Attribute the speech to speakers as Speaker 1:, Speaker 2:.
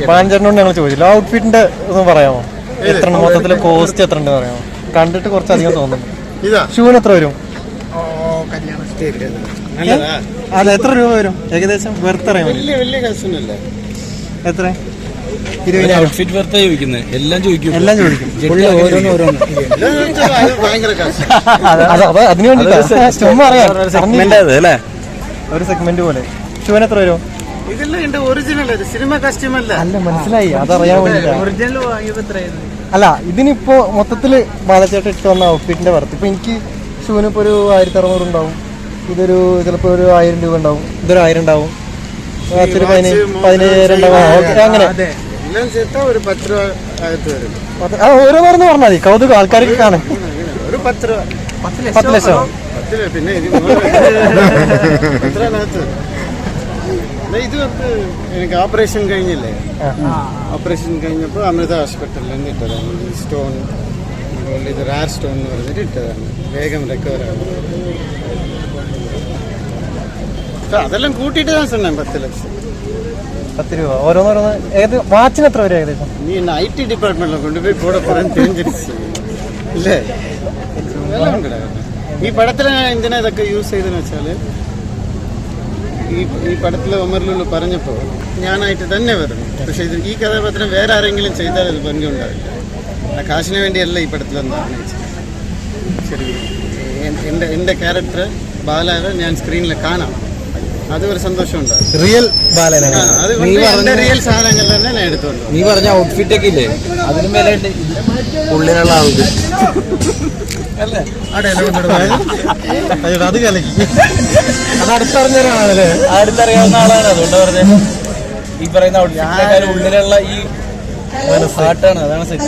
Speaker 1: ബാലൻചേട്ടനോട് ഞങ്ങൾ ചോദിച്ചില്ല ഔട്ട്ഫിറ്റിന്റെ ഒന്ന് പറയാമോ? എത്ര മൊത്തത്തില് കോസ്റ്റ് എത്ര ഉണ്ട് പറയാമോ? കണ്ടിട്ട് കുറച്ചധികം തോന്നുന്നു. ഷൂന് എത്ര വരും? അല്ല എത്ര രൂപ വരും ഏകദേശം? വെറുതെ അറിയാൻ എത്ര? 20,000.
Speaker 2: ഔട്ട്ഫിറ്റ് വെറുതെ ചോദിക്കുന്നത് എല്ലാം ചോദിക്കും.
Speaker 1: അതിന് വേണ്ടിട്ട് ഒരു സെഗ്മെന്റ് പോലെ. ഷൂന് എത്ര വരും? അല്ല മനസ്സിലായി, അതറിയാൻ വേണ്ടിട്ടാ. അല്ല ഇതിനിപ്പോ മൊത്തത്തില് ബാലച്ചേട്ടൻ ഇട്ട് വന്ന ഔട്ട്ഫിറ്റിന്റെ വർത്ത് ഇപ്പൊ എനിക്ക് ഷൂന് ഇപ്പൊ ഒരു 1600 ഉണ്ടാവും. ഇതൊരു ചിലപ്പോ ഒരു 1000 രൂപ ഉണ്ടാവും. ഇതൊരു 1000 ഉണ്ടാവും. 15,000 ഉണ്ടാവും. അങ്ങനെ ഓരോ മറന്ന് പറഞ്ഞാൽ മതി. കൗതുകം ആൾക്കാർക്ക് കാണാൻ. 10 ലക്ഷം.
Speaker 3: ഇത് എനിക്ക് ഓപ്പറേഷൻ കഴിഞ്ഞില്ലേ? ഓപ്പറേഷൻ കഴിഞ്ഞപ്പോൾ അമൃത ഹോസ്പിറ്റലിൽ നിന്ന് ഇട്ടതാണ്. സ്റ്റോൺ ഇത് റാർ സ്റ്റോൺ എന്ന് പറഞ്ഞിട്ട് ഇട്ടതാണ്. വേഗം റിക്കവർ ആകും. അതെല്ലാം കൂട്ടിയിട്ട് தான் சொன்னேன் 10 ലക്ഷം.
Speaker 1: 10 രൂപ ഓരോന്നോരോന്ന്. ഏത് വാച്ചിന് എത്ര വരും ഏകദേശം?
Speaker 3: നീ IT ഡിപ്പാർട്ട്മെന്റിൽ കൊണ്ടുപോയി കൂടെ പറയാൻ தெரிஞ்சிருச்சு ഇല്ലേ? ഈ പടത്തിൽ ഞാൻ എന്തിനാ ഇതൊക്കെ യൂസ് ചെയ്തെന്ന് വെച്ചാല് ഈ പടത്തിലെ ഒമർലുള്ളു പറഞ്ഞപ്പോൾ ഞാനായിട്ട് തന്നെ വരുന്നു. പക്ഷെ ഇത് ഈ കഥാപാത്രം വേറെ ആരെങ്കിലും ചെയ്താൽ അത് ഭംഗി ഉണ്ടാവില്ല. ആ കാശിന് വേണ്ടിയല്ല ഈ പടത്തിലെന്നാണ് ശരി. എൻ്റെ ക്യാരക്ടർ ബാലാവെ ഞാൻ സ്ക്രീനിൽ കാണാം. അത് ഒരു സന്തോഷം ഉണ്ടാകും.
Speaker 1: റിയൽ ബാലനാണ്.
Speaker 3: അതുകൊണ്ട് റിയൽ സാധനങ്ങൾ തന്നെ ഞാൻ എടുത്തോണ്ട്.
Speaker 2: നീ പറഞ്ഞ ഔട്ട്ഫിറ്റ് ഒക്കെ ഇല്ലേ, അതിനും വില ഉണ്ട് ഉള്ളിലുള്ള ആൾക്ക്.
Speaker 1: അത് കലക്കി. അത് അടുത്തറിഞ്ഞൊരാളല്ലേ?
Speaker 2: അടുത്തറിയാവുന്ന ആളാണ്. അതുകൊണ്ട് പറഞ്ഞത് ഈ പറയുന്ന ഔട്ട്ഫിറ്റിനെക്കാളും ഉള്ളിലുള്ള ഈ പാട്ടാണ്. അതാണ് സെറ്റ്.